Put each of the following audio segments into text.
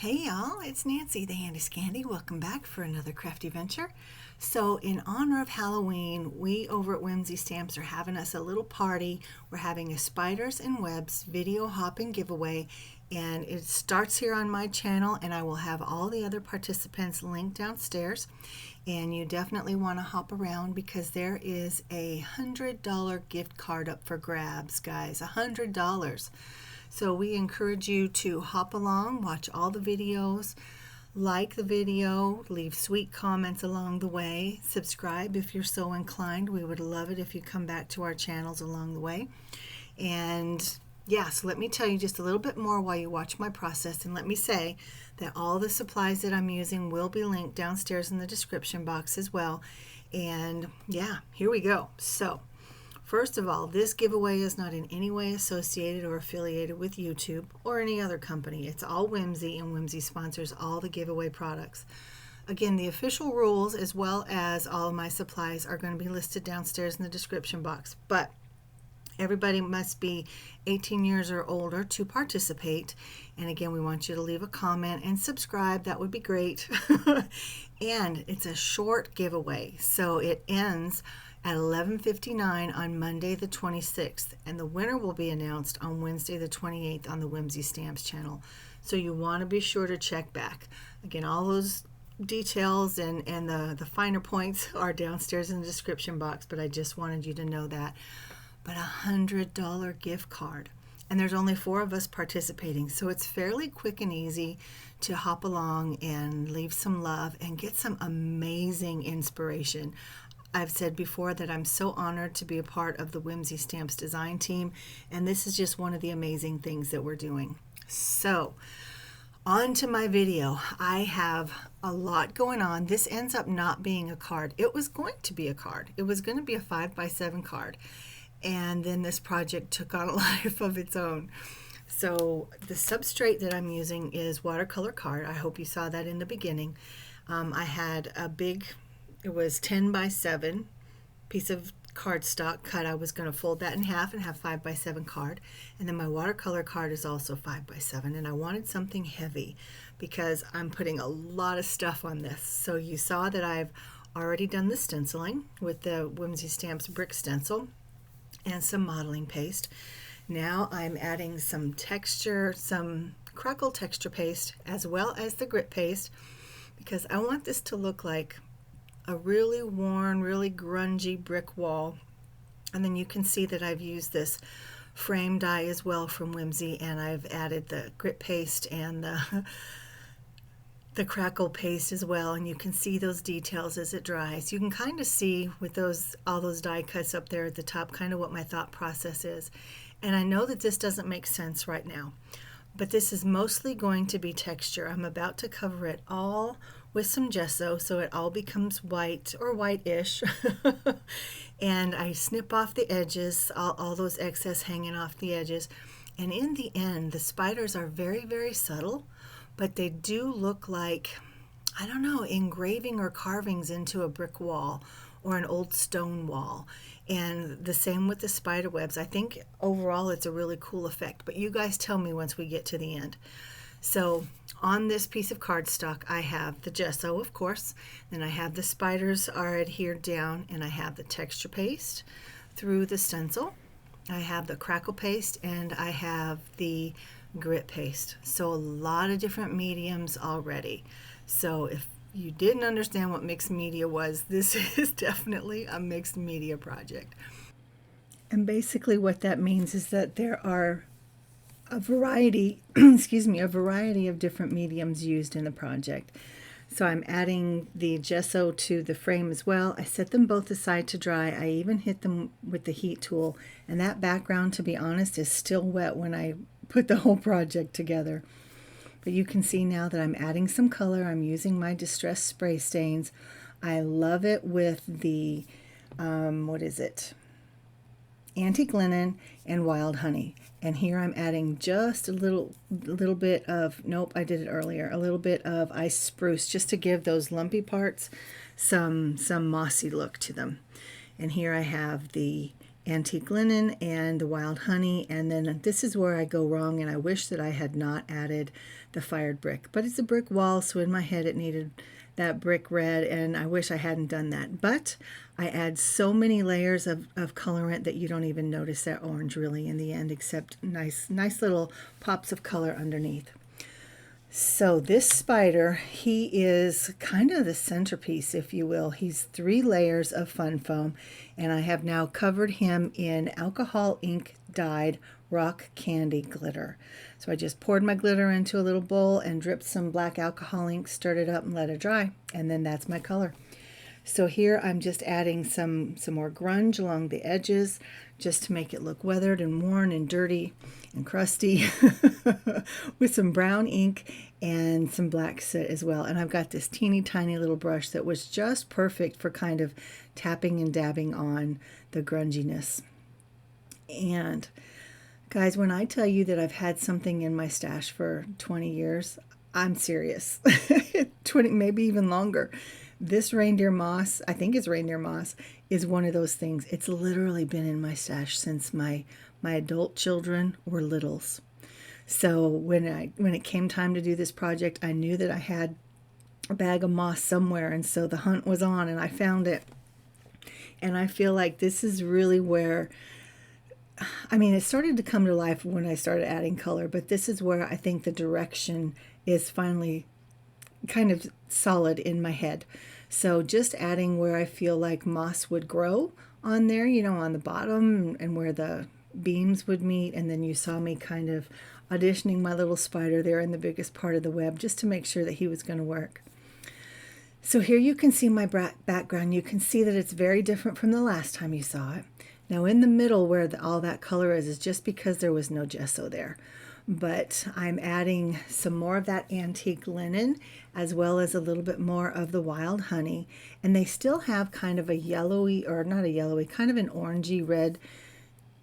Hey y'all, it's Nancy the Handy Scandy. Welcome back for another crafty venture. So in honor of Halloween, we over at Whimsy Stamps are having us a little party. We're having a Spiders and Webs video hopping giveaway, and it starts here on my channel, and I will have all the other participants linked downstairs. And you definitely want to hop around because there is a $100 gift card up for grabs, guys. $100. So we encourage you to hop along, watch all the videos, like the video, leave sweet comments along the way, subscribe if you're so inclined. We would love it if you come back to our channels along the way. And yeah, so let me tell you just a little bit more while you watch my process, and let me say that all the supplies that I'm using will be linked downstairs in the description box as well. And yeah, here we go. So first of all, this giveaway is not in any way associated or affiliated with YouTube or any other company. It's all Whimsy, and Whimsy sponsors all the giveaway products. Again, the official rules as well as all of my supplies are going to be listed downstairs in the description box. But everybody must be 18 years or older to participate. And again, we want you to leave a comment and subscribe. That would be great. And it's a short giveaway, so it ends at 11:59 on Monday the 26th, and the winner will be announced on Wednesday the 28th on the Whimsy Stamps channel. So you want to be sure to check back. Again, all those details and the finer points are downstairs in the description box, but I just wanted you to know that. But $100 gift card. And there's only 4 of us participating, so it's fairly quick and easy to hop along and leave some love and get some amazing inspiration. I've said before that I'm so honored to be a part of the Whimsy Stamps design team, and this is just one of the amazing things that we're doing. So, on to my video. I have a lot going on. This ends up not being a card. It was going to be a card. It was going to be a 5x7 card. And then this project took on a life of its own. So the substrate that I'm using is watercolor card. I hope you saw that in the beginning. I had a big, it was 10x7 piece of cardstock cut. I was going to fold that in half and have 5x7 card. And then my watercolor card is also 5x7. And I wanted something heavy because I'm putting a lot of stuff on this. So you saw that I've already done the stenciling with the Whimsy Stamps brick stencil and some modeling paste. Now I'm adding some texture, some crackle texture paste, as well as the grit paste, because I want this to look like a really worn, really grungy brick wall. And then you can see that I've used this frame die as well from Whimsy, and I've added the grit paste and the crackle paste as well, and you can see those details as it dries. You can kind of see with all those die cuts up there at the top kind of what my thought process is. And I know that this doesn't make sense right now, but this is mostly going to be texture. I'm about to cover it all with some gesso so it all becomes white or white-ish. And I snip off the edges, all those excess hanging off the edges. And in the end, the spiders are very, very subtle, but they do look like, I don't know, engraving or carvings into a brick wall or an old stone wall. And the same with the spider webs. I think overall it's a really cool effect, but you guys tell me once we get to the end. So on this piece of cardstock, I have the gesso, of course, then I have the spiders are adhered down, and I have the texture paste through the stencil. I have the crackle paste, and I have the grit paste. So a lot of different mediums already. So if you didn't understand what mixed media was, this is definitely a mixed media project. And basically what that means is that there are a variety, excuse me, a variety of different mediums used in the project. So I'm adding the gesso to the frame as well. I set them both aside to dry. I even hit them with the heat tool, and that background, to be honest, is still wet when I put the whole project together. But you can see now that I'm adding some color. I'm using my Distress Spray Stains. I love it with the, what is it? Antique Linen and Wild Honey. And here I'm adding just a little bit of, nope, I did it earlier, a little bit of Ice Spruce just to give those lumpy parts some mossy look to them. And here I have the Antique Linen and the Wild Honey, and then this is where I go wrong, and I wish that I had not added the fired brick. But it's a brick wall, so in my head it needed that brick red, and I wish I hadn't done that. But I add so many layers of colorant that you don't even notice that orange really in the end, except nice little pops of color underneath. So this spider, he is kind of the centerpiece, if you will. He's 3 layers of fun foam, and I have now covered him in alcohol ink dyed rock candy glitter. So I just poured my glitter into a little bowl and dripped some black alcohol ink, stirred it up and let it dry, and then that's my color. So here I'm just adding some more grunge along the edges just to make it look weathered and worn and dirty and crusty with some brown ink and some black soot as well. And I've got this teeny tiny little brush that was just perfect for kind of tapping and dabbing on the grunginess. And guys, when I tell you that I've had something in my stash for 20 years, I'm serious. 20, maybe even longer. This reindeer moss, I think it's reindeer moss, is one of those things. It's literally been in my stash since my adult children were littles. So when it came time to do this project, I knew that I had a bag of moss somewhere, and so the hunt was on, and I found it. And I feel like this is really where, I mean, it started to come to life when I started adding color, but this is where I think the direction is finally kind of solid in my head. So just adding where I feel like moss would grow on there, you know, on the bottom and where the beams would meet. And then you saw me kind of auditioning my little spider there in the biggest part of the web just to make sure that he was going to work. So here you can see my background. You can see that it's very different from the last time you saw it. Now in the middle where all that color is just because there was no gesso there. But I'm adding some more of that antique linen as well as a little bit more of the wild honey. And they still have kind of a yellowy, or not a yellowy, kind of an orangey red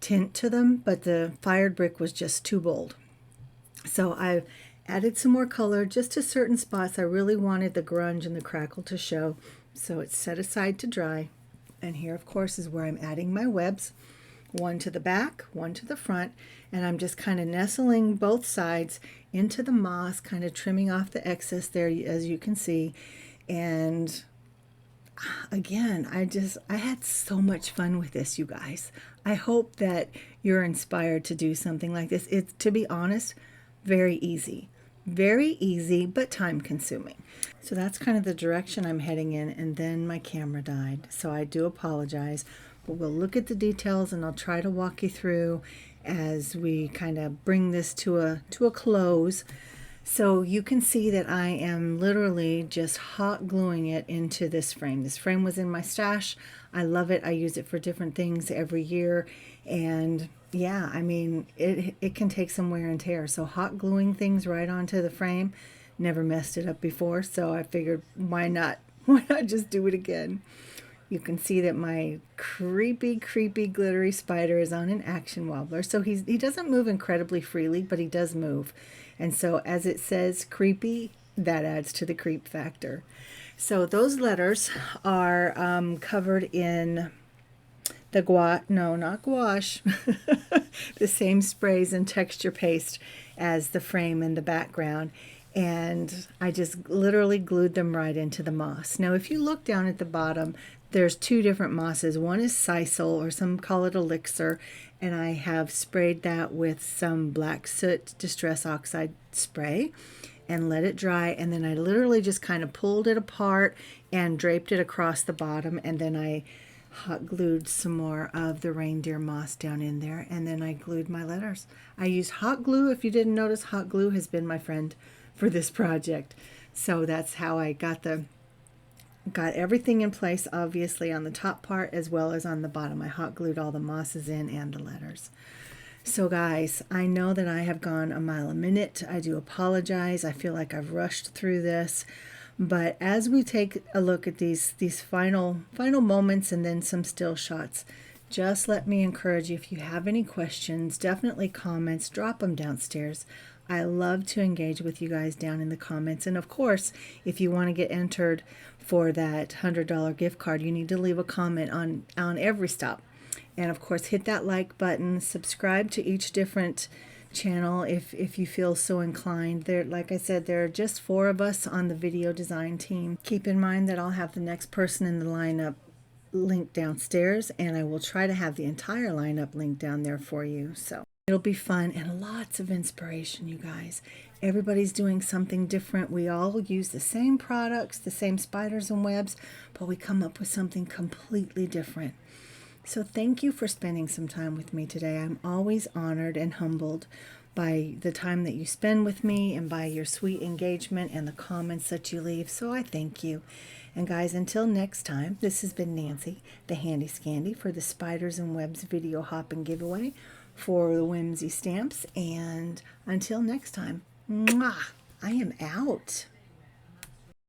tint to them, but the fired brick was just too bold. So I've added some more color just to certain spots. I really wanted the grunge and the crackle to show. So it's set aside to dry. And here, of course, is where I'm adding my webs. One to the back, one to the front, and I'm just kind of nestling both sides into the moss, kind of trimming off the excess there, as you can see. And again, I had so much fun with this, you guys. I hope that you're inspired to do something like this. It's, to be honest, very easy, but time consuming. So that's kind of the direction I'm heading in, and then my camera died. So I do apologize. But we'll look at the details, and I'll try to walk you through as we kind of bring this to a close. So you can see that I am literally just hot gluing it into this frame. This frame was in my stash. I love it. I use it for different things every year. And yeah, I mean, it can take some wear and tear. So hot gluing things right onto the frame, never messed it up before. So I figured, why not just do it again? You can see that my creepy glittery spider is on an action wobbler. So he doesn't move incredibly freely, but he does move. And so as it says creepy, that adds to the creep factor. So those letters are covered in the not gouache, the same sprays and texture paste as the frame and the background. And I just literally glued them right into the moss. Now, if you look down at the bottom, there's 2 different mosses. One is sisal, or some call it elixir, and I have sprayed that with some black soot distress oxide spray and let it dry. And then I literally just kind of pulled it apart and draped it across the bottom, and then I hot glued some more of the reindeer moss down in there, and then I glued my letters. I used hot glue. If you didn't notice, hot glue has been my friend for this project. So that's how I got everything in place, obviously on the top part as well as on the bottom. I hot glued all the mosses in and the letters. So guys, I know that I have gone a mile a minute. I do apologize. I feel like I've rushed through this. But as we take a look at these final moments and then some still shots, just let me encourage you, if you have any questions, definitely comments, drop them downstairs. I love to engage with you guys down in the comments. And of course, if you want to get entered for that $100 gift card, you need to leave a comment on every stop. And of course, hit that like button, subscribe to each different channel if you feel so inclined. There, like I said, there are just 4 of us on the video design team. Keep in mind that I'll have the next person in the lineup linked downstairs, and I will try to have the entire lineup linked down there for you. So it'll be fun and lots of inspiration, you guys. Everybody's doing something different. We all use the same products, the same spiders and webs, but we come up with something completely different. So thank you for spending some time with me today. I'm always honored and humbled by the time that you spend with me and by your sweet engagement and the comments that you leave. So I thank you. And guys, until next time, this has been Nancy, the Handy Scandy, for the Spiders and Webs video hop and giveaway for the Whimsy stamps. And until next time, mwah, I am out.